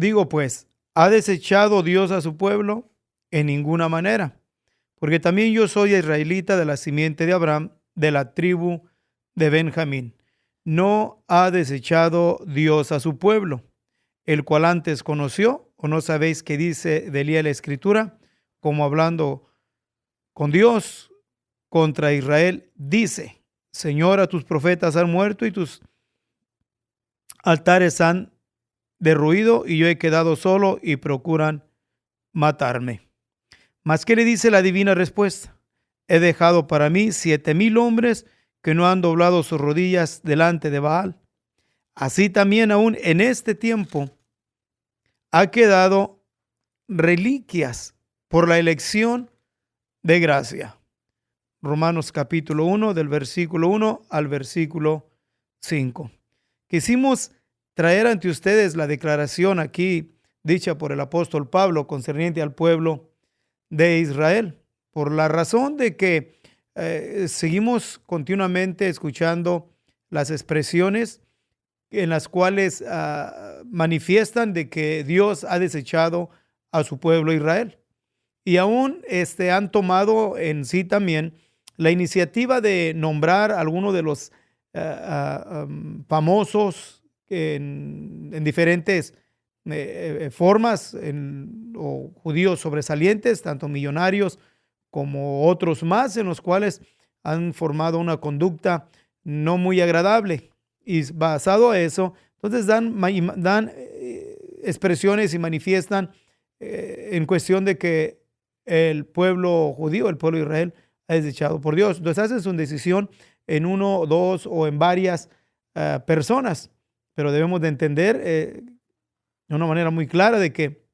Digo pues, ¿ha desechado Dios a su pueblo? En ninguna manera, porque también yo soy israelita de la simiente de Abraham, de la tribu de Benjamín. No ha desechado Dios a su pueblo, el cual antes conoció, o no sabéis qué dice de Elías la escritura, como hablando con Dios contra Israel, dice: Señor, a tus profetas han muerto y tus altares han derruido, y yo he quedado solo y procuran matarme. Mas, ¿qué le dice la divina respuesta? He dejado para mí 7,000 hombres que no han doblado sus rodillas delante de Baal. Así también aún en este tiempo ha quedado reliquias por la elección de gracia. Romanos capítulo 1, del versículo 1 al versículo 5. Quisimos traer ante ustedes la declaración aquí dicha por el apóstol Pablo concerniente al pueblo de Israel, por la razón de que seguimos continuamente escuchando las expresiones en las cuales manifiestan de que Dios ha desechado a su pueblo Israel. Y aún han tomado en sí también la iniciativa de nombrar a algunos de los famosos en diferentes formas, o judíos sobresalientes, tanto millonarios como otros más, en los cuales han formado una conducta no muy agradable. Y basado a eso, entonces dan expresiones y manifiestan en cuestión de que el pueblo judío, el pueblo de Israel, es desechado por Dios. Entonces hacen su decisión en uno, dos o en varias personas, pero debemos de entender de una manera muy clara de que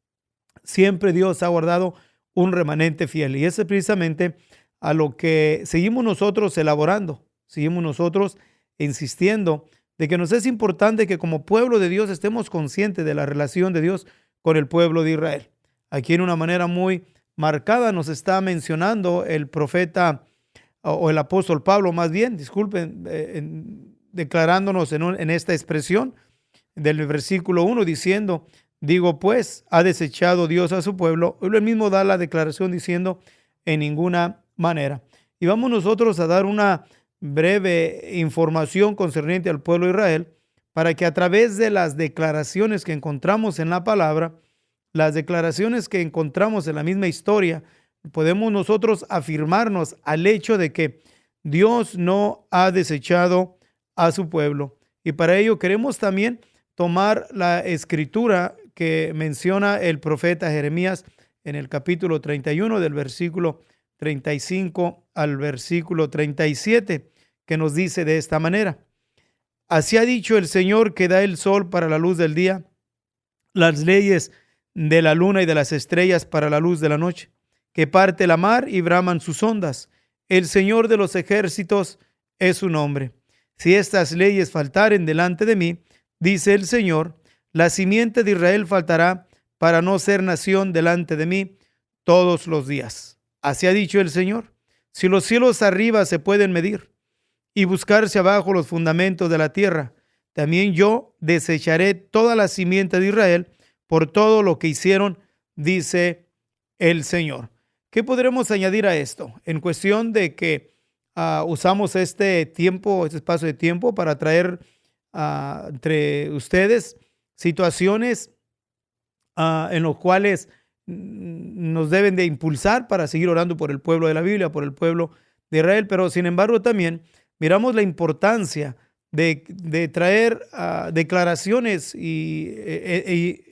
siempre Dios ha guardado un remanente fiel, y ese es precisamente a lo que seguimos nosotros elaborando, seguimos nosotros insistiendo de que nos es importante que como pueblo de Dios estemos conscientes de la relación de Dios con el pueblo de Israel. Aquí en una manera muy marcada nos está mencionando el profeta o el apóstol Pablo, más bien, disculpen, declarándonos en esta expresión del versículo 1 diciendo: digo pues, ¿ha desechado Dios a su pueblo? Él mismo da la declaración diciendo: en ninguna manera. Y vamos nosotros a dar una breve información concerniente al pueblo de Israel, para que a través de las declaraciones que encontramos en la palabra, las declaraciones que encontramos en la misma historia, podemos nosotros afirmarnos al hecho de que Dios no ha desechado a su pueblo. Y para ello queremos también tomar la escritura que menciona el profeta Jeremías en el capítulo 31, del versículo 35 al versículo 37, que nos dice de esta manera: así ha dicho el Señor, que da el sol para la luz del día, las leyes de la luna y de las estrellas para la luz de la noche, que parte la mar y braman sus ondas. El Señor de los ejércitos es su nombre. Si estas leyes faltaren delante de mí, dice el Señor, la simiente de Israel faltará para no ser nación delante de mí todos los días. Así ha dicho el Señor. Si los cielos arriba se pueden medir y buscarse abajo los fundamentos de la tierra, también yo desecharé toda la simiente de Israel por todo lo que hicieron, dice el Señor. ¿Qué podremos añadir a esto? En cuestión de que usamos este tiempo, este espacio de tiempo para traer entre ustedes situaciones en los cuales nos deben de impulsar para seguir orando por el pueblo de la Biblia, por el pueblo de Israel, pero sin embargo también miramos la importancia de traer declaraciones y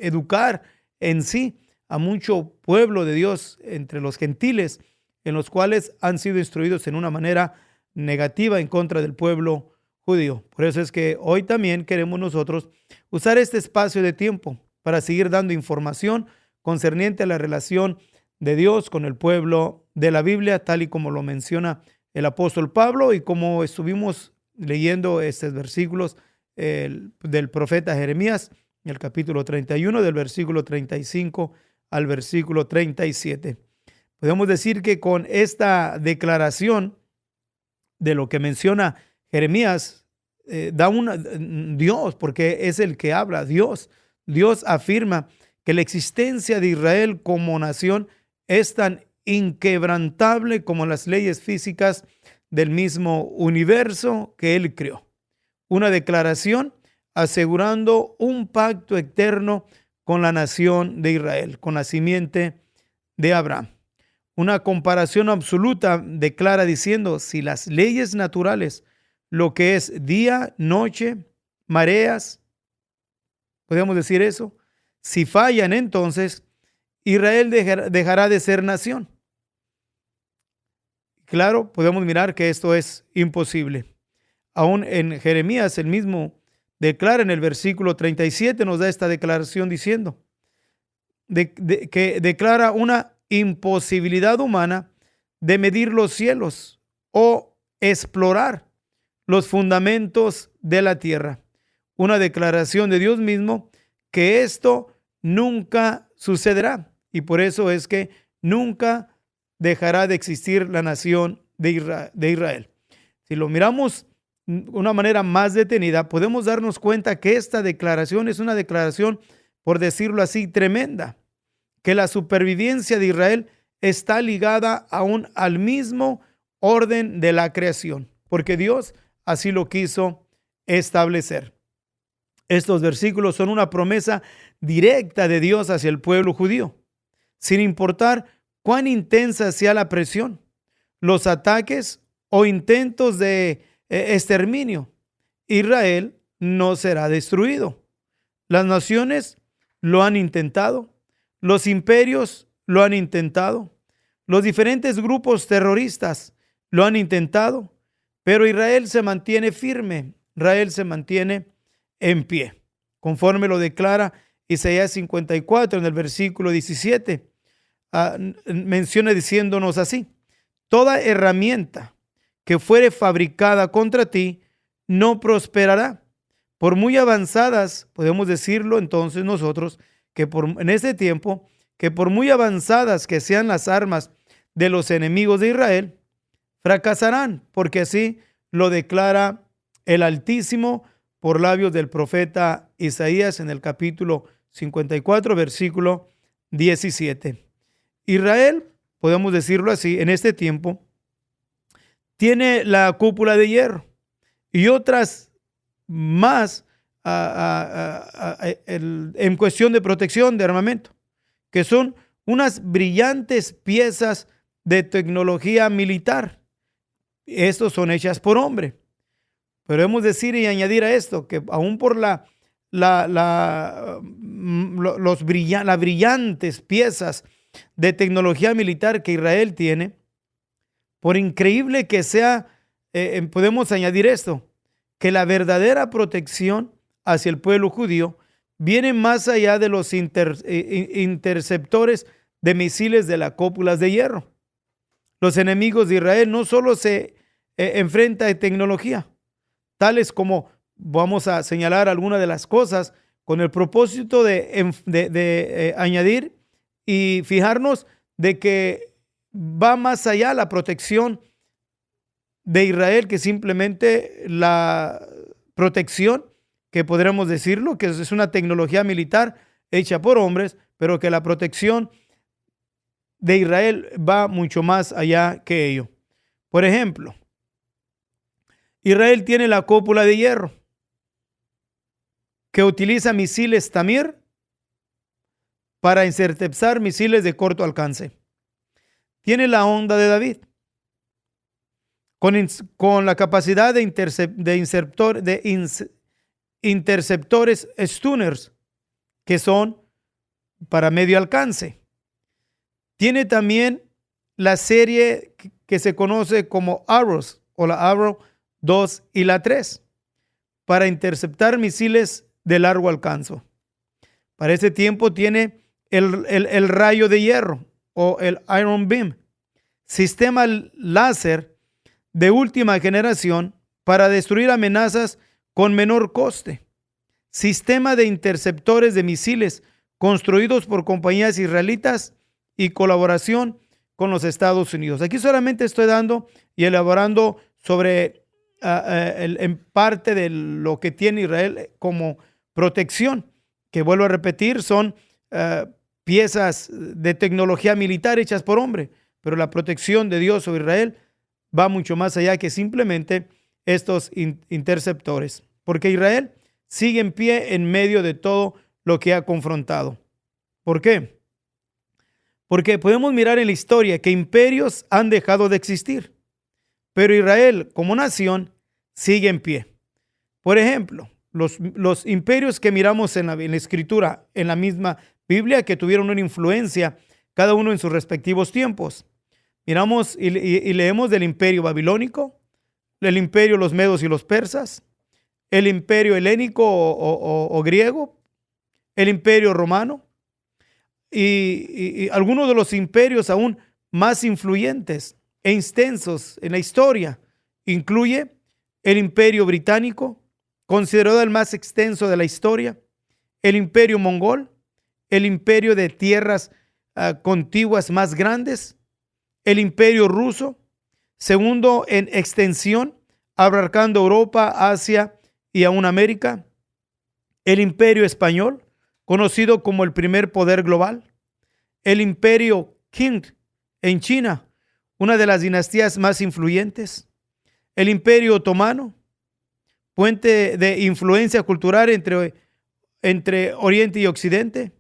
educar en sí a mucho pueblo de Dios entre los gentiles, en los cuales han sido instruidos en una manera negativa en contra del pueblo judío. Por eso es que hoy también queremos nosotros usar este espacio de tiempo para seguir dando información concerniente a la relación de Dios con el pueblo de la Biblia, tal y como lo menciona el apóstol Pablo y como estuvimos leyendo estos versículos del profeta Jeremías, en el capítulo 31, del versículo 35 al versículo 37. Podemos decir que con esta declaración de lo que menciona Jeremías, da Dios, porque es el que habla, Dios Dios afirma que la existencia de Israel como nación es tan inquebrantable como las leyes físicas del mismo universo que Él creó. Una declaración asegurando un pacto eterno con la nación de Israel, con la simiente de Abraham. Una comparación absoluta declara diciendo, si las leyes naturales, lo que es día, noche, mareas, podemos decir eso, si fallan, entonces Israel dejará de ser nación. Claro, podemos mirar que esto es imposible. Aún en Jeremías, el mismo declara en el versículo 37, nos da esta declaración diciendo que declara una imposibilidad humana de medir los cielos o explorar los fundamentos de la tierra. Una declaración de Dios mismo que esto nunca sucederá, y por eso es que nunca dejará de existir la nación de Israel. Si lo miramos de una manera más detenida, podemos darnos cuenta que esta declaración es una declaración, por decirlo así, tremenda, que la supervivencia de Israel está ligada aún al mismo orden de la creación, porque Dios así lo quiso establecer. Estos versículos son una promesa directa de Dios hacia el pueblo judío, sin importar cuán intensa sea la presión, los ataques o intentos de exterminio. Israel no será destruido. Las naciones lo han intentado, los imperios lo han intentado, los diferentes grupos terroristas lo han intentado, pero Israel se mantiene firme, Israel se mantiene en pie, conforme lo declara Isaías 54 en el versículo 17. Menciona diciéndonos así: toda herramienta que fuere fabricada contra ti no prosperará. Por muy avanzadas, podemos decirlo entonces nosotros, que en este tiempo, que por muy avanzadas que sean las armas de los enemigos de Israel, fracasarán, porque así lo declara el Altísimo por labios del profeta Isaías en el capítulo 54, versículo 17. Israel, podemos decirlo así, en este tiempo, tiene la cúpula de hierro y otras más en cuestión de protección de armamento, que son unas brillantes piezas de tecnología militar. Estos son hechas por hombre. Pero debemos decir y añadir a esto que aún por las brillantes piezas de tecnología militar que Israel tiene, por increíble que sea, podemos añadir esto, que la verdadera protección hacia el pueblo judío viene más allá de los interceptores de misiles de las cúpulas de hierro. Los enemigos de Israel no solo se enfrentan a tecnología, tales como, vamos a señalar algunas de las cosas con el propósito de añadir y fijarnos de que va más allá la protección de Israel que simplemente la protección, que podremos decirlo, que es una tecnología militar hecha por hombres, pero que la protección de Israel va mucho más allá que ello. Por ejemplo, Israel tiene la cúpula de hierro que utiliza misiles Tamir para interceptar misiles de corto alcance. Tiene la onda de David con la capacidad de interceptores stunners, que son para medio alcance. Tiene también la serie que se conoce como Arrows, o la Arrow 2 y la 3, para interceptar misiles de largo alcance. Para ese tiempo tiene el rayo de hierro, o el Iron Beam, sistema láser de última generación para destruir amenazas con menor coste. Sistema de interceptores de misiles construidos por compañías israelitas y colaboración con los Estados Unidos. Aquí solamente estoy dando y elaborando sobre en parte de lo que tiene Israel como protección, que vuelvo a repetir, son piezas de tecnología militar hechas por hombre, pero la protección de Dios sobre Israel va mucho más allá que simplemente estos interceptores, porque Israel sigue en pie en medio de todo lo que ha confrontado. ¿Por qué? Porque podemos mirar en la historia que imperios han dejado de existir, pero Israel como nación sigue en pie. Por ejemplo, los imperios que miramos en la Escritura, en la misma Biblia, que tuvieron una influencia, cada uno en sus respectivos tiempos. Miramos y leemos del imperio babilónico, el imperio los medos y los persas, el imperio helénico o griego, el imperio romano y algunos de los imperios aún más influyentes e extensos en la historia. Incluye el imperio británico, considerado el más extenso de la historia, el imperio mongol, el imperio de tierras contiguas más grandes, el imperio ruso, segundo en extensión, abarcando Europa, Asia y aún América, el imperio español, conocido como el primer poder global, el imperio Qing en China, una de las dinastías más influyentes, el imperio otomano, puente de influencia cultural entre Oriente y Occidente,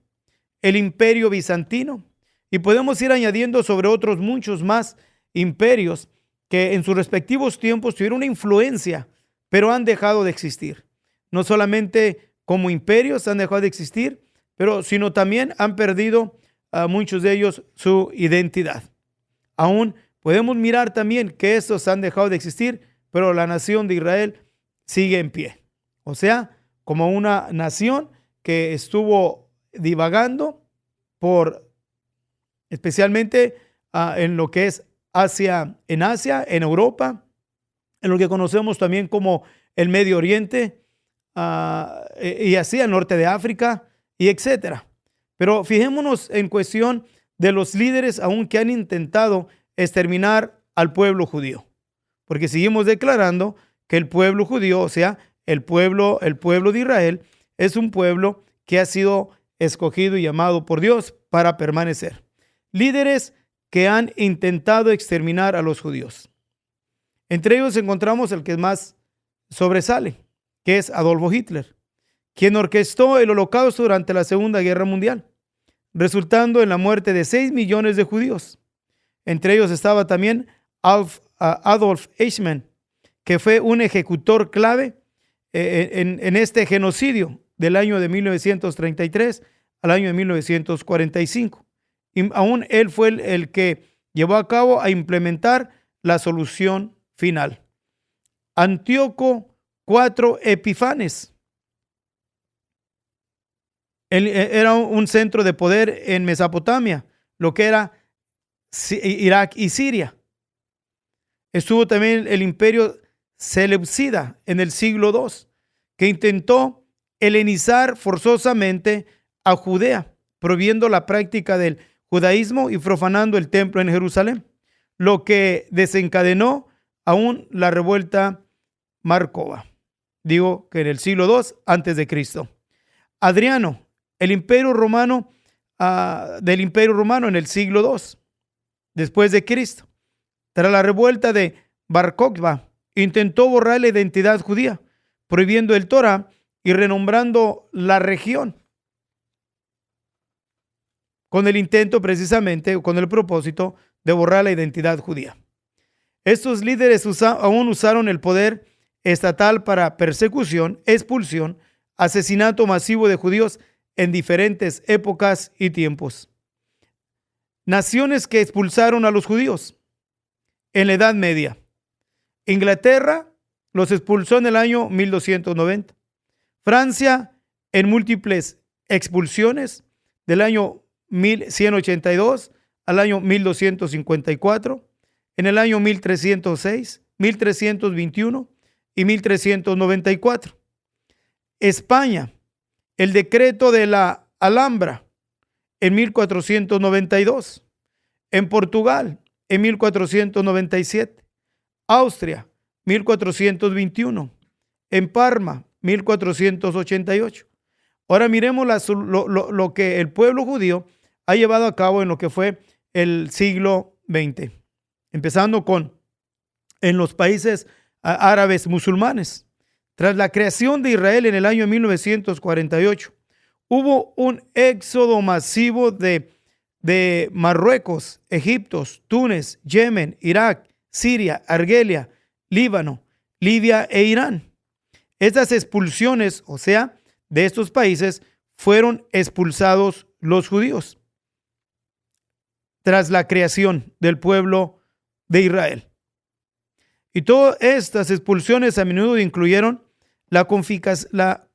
el imperio bizantino, y podemos ir añadiendo sobre otros muchos más imperios que en sus respectivos tiempos tuvieron una influencia, pero han dejado de existir. No solamente como imperios han dejado de existir, pero sino también han perdido a muchos de ellos su identidad. Aún podemos mirar también que estos han dejado de existir, pero la nación de Israel sigue en pie. O sea, como una nación que estuvo divagando por especialmente en lo que es Asia, en Europa, en lo que conocemos también como el Medio Oriente, y así al norte de África, y etcétera. Pero fijémonos en cuestión de los líderes aún que han intentado exterminar al pueblo judío, porque seguimos declarando que el pueblo judío, o sea, el pueblo de Israel, es un pueblo que ha sido escogido y llamado por Dios para permanecer. Líderes que han intentado exterminar a los judíos. Entre ellos encontramos el que más sobresale, que es Adolfo Hitler, quien orquestó el holocausto durante la Segunda Guerra Mundial, resultando en la muerte de 6 millones de judíos. Entre ellos estaba también Adolf Eichmann, que fue un ejecutor clave en este genocidio del año de 1933 al año de 1945. Y aún él fue el que llevó a cabo a implementar la solución final. Antíoco IV Epifanes. Él era un centro de poder en Mesopotamia, lo que era Irak y Siria. Estuvo también el imperio seleucida en el siglo II, que intentó helenizar forzosamente a Judea, prohibiendo la práctica del judaísmo y profanando el templo en Jerusalén, lo que desencadenó aún la revuelta Marcova. Digo que en el siglo II antes de Cristo. Adriano, el imperio romano, del imperio romano en el siglo II después de Cristo. Tras la revuelta de Bar Kokhba, intentó borrar la identidad judía, prohibiendo el Torá y renombrando la región, con el intento precisamente, con el propósito de borrar la identidad judía. Estos líderes aún usaron el poder estatal para persecución, expulsión, asesinato masivo de judíos en diferentes épocas y tiempos. Naciones que expulsaron a los judíos en la Edad Media. Inglaterra los expulsó en el año 1290. Francia en múltiples expulsiones del año 1182 al año 1254, en el año 1306, 1321 y 1394. España, el decreto de la Alhambra en 1492. En Portugal, en 1497. Austria, 1421. En Parma, 1488. Ahora miremos lo que el pueblo judío ha llevado a cabo en lo que fue el siglo XX, empezando con en los países árabes musulmanes. Tras la creación de Israel en el año 1948, hubo un éxodo masivo de Marruecos, Egipto, Túnez, Yemen, Irak, Siria, Argelia, Líbano, Libia e Irán. Estas expulsiones, o sea, de estos países, fueron expulsados los judíos tras la creación del pueblo de Israel. Y todas estas expulsiones a menudo incluyeron la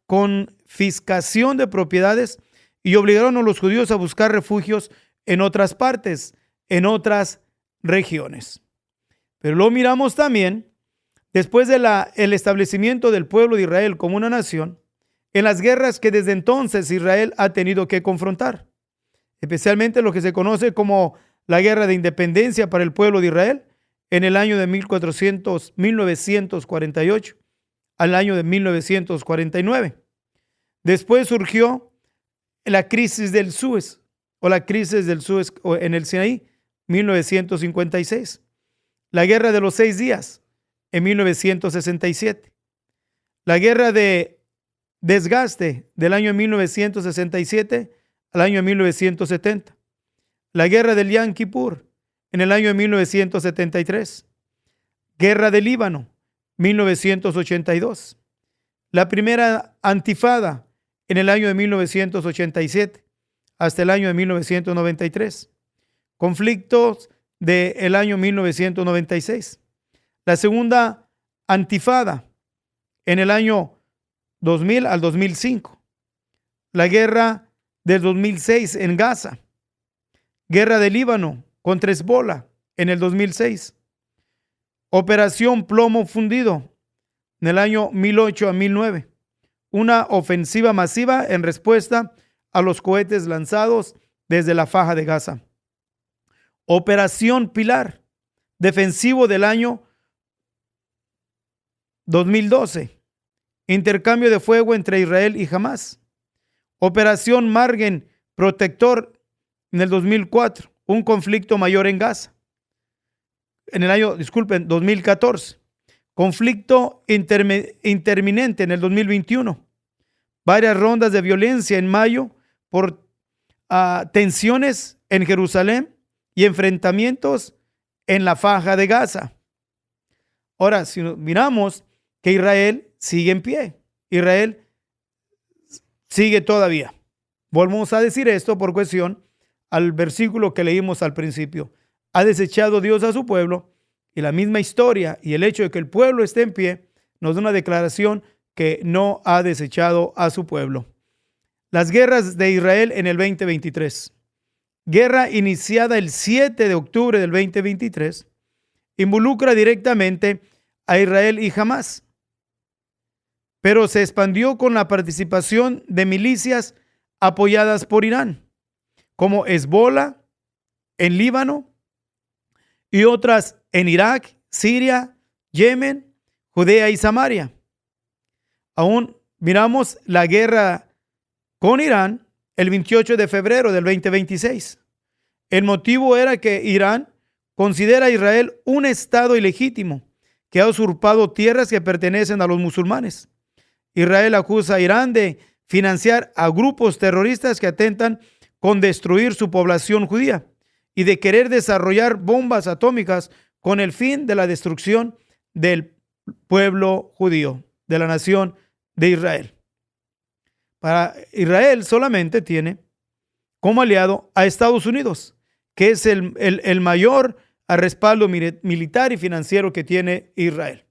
confiscación de propiedades y obligaron a los judíos a buscar refugios en otras partes, en otras regiones. Pero lo miramos también, después del establecimiento del pueblo de Israel como una nación, en las guerras que desde entonces Israel ha tenido que confrontar, especialmente lo que se conoce como la Guerra de Independencia para el pueblo de Israel en el año de 1948 al año de 1949. Después surgió la crisis del Suez en el Sinaí, 1956. La Guerra de los 6 días en 1967. La Guerra de Desgaste del año 1967 al año 1970. La Guerra del Yom Kippur en el año 1973. Guerra del Líbano, 1982. La primera Antifada en el año de 1987 hasta el año de 1993. Conflictos del año 1996. La segunda Antifada en el año 2000 al 2005. La guerra del 2006 en Gaza. Guerra del Líbano contra Hezbollah en el 2006. Operación Plomo Fundido en el año 2008 a 2009. Una ofensiva masiva en respuesta a los cohetes lanzados desde la Faja de Gaza. Operación Pilar, defensivo del año 2012. Intercambio de fuego entre Israel y Hamás. Operación Margen Protector en el 2004. Un conflicto mayor en Gaza. En el año, 2014. Conflicto interminente en el 2021. Varias rondas de violencia en mayo por tensiones en Jerusalén y enfrentamientos en la Faja de Gaza. Ahora, si miramos que Israel sigue en pie, Israel sigue todavía. Volvemos a decir esto por cuestión al versículo que leímos al principio. Ha desechado Dios a su pueblo, y la misma historia y el hecho de que el pueblo esté en pie nos da una declaración que no ha desechado a su pueblo. Las guerras de Israel en el 2023. Guerra iniciada el 7 de octubre del 2023 involucra directamente a Israel y Hamás, pero se expandió con la participación de milicias apoyadas por Irán, como Hezbollah en Líbano y otras en Irak, Siria, Yemen, Judea y Samaria. Aún miramos la guerra con Irán el 28 de febrero del 2026. El motivo era que Irán considera a Israel un estado ilegítimo que ha usurpado tierras que pertenecen a los musulmanes. Israel acusa a Irán de financiar a grupos terroristas que atentan con destruir su población judía y de querer desarrollar bombas atómicas con el fin de la destrucción del pueblo judío, de la nación de Israel. Para Israel solamente tiene como aliado a Estados Unidos, que es el mayor respaldo militar y financiero que tiene Israel.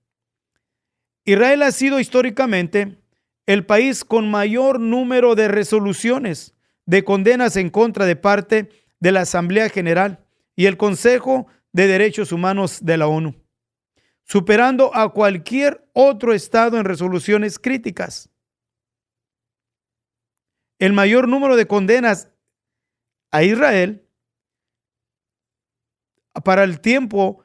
Israel ha sido históricamente el país con mayor número de resoluciones de condenas en contra de parte de la Asamblea General y el Consejo de Derechos Humanos de la ONU, superando a cualquier otro estado en resoluciones críticas. El mayor número de condenas a Israel para el tiempo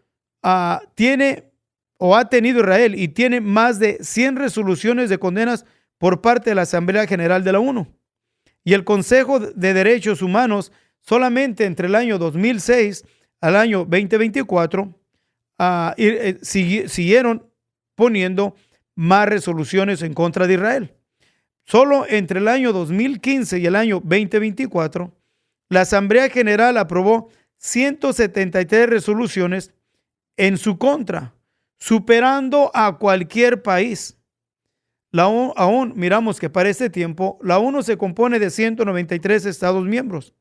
tiene o ha tenido Israel, y tiene más de 100 resoluciones de condenas por parte de la Asamblea General de la ONU. y el Consejo de Derechos Humanos solamente entre el año 2006 al año 2024 siguieron poniendo más resoluciones en contra de Israel. Solo entre el año 2015 y el año 2024, la Asamblea General aprobó 173 resoluciones en su contra, superando a cualquier país. Aún miramos que para este tiempo, la ONU se compone de 193 Estados miembros.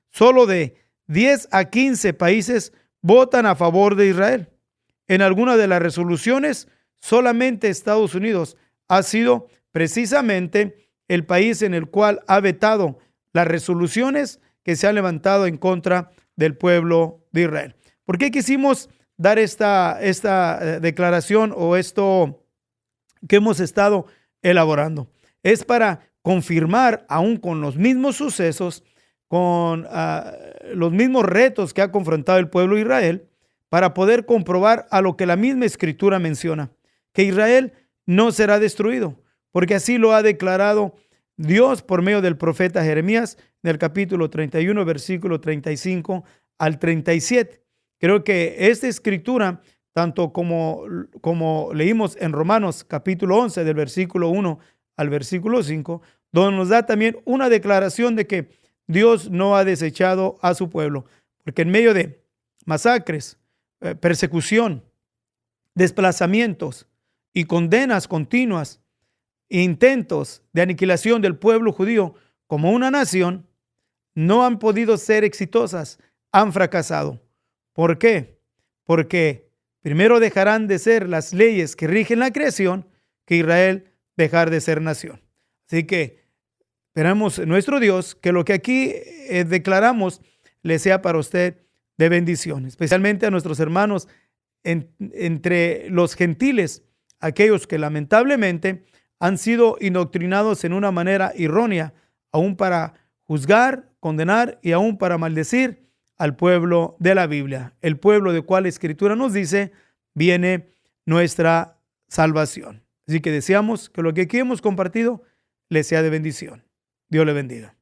Solo de 10 a 15 países votan a favor de Israel. En algunas de las resoluciones, solamente Estados Unidos ha sido precisamente el país en el cual ha vetado las resoluciones que se han levantado en contra del pueblo de Israel. ¿Por qué quisimos dar esta declaración o esto que hemos estado elaborando? Es para confirmar, aún con los mismos sucesos, con los mismos retos que ha confrontado el pueblo de Israel, para poder comprobar a lo que la misma Escritura menciona, que Israel no será destruido, porque así lo ha declarado Dios por medio del profeta Jeremías en el capítulo 31, versículo 35 al 37. Creo que esta Escritura, tanto como leímos en Romanos capítulo 11, del versículo 1 al versículo 5, donde nos da también una declaración de que Dios no ha desechado a su pueblo, porque en medio de masacres, persecución, desplazamientos y condenas continuas, intentos de aniquilación del pueblo judío como una nación, no han podido ser exitosas, han fracasado. ¿Por qué? Porque primero dejarán de ser las leyes que rigen la creación, que Israel dejar de ser nación. Así que esperamos en nuestro Dios que lo que aquí declaramos le sea para usted de bendición, especialmente a nuestros hermanos entre los gentiles, aquellos que lamentablemente han sido indoctrinados en una manera errónea, aún para juzgar, condenar y aún para maldecir al pueblo de la Biblia, el pueblo de cual la Escritura nos dice viene nuestra salvación. Así que deseamos que lo que aquí hemos compartido le sea de bendición. Dios le bendiga.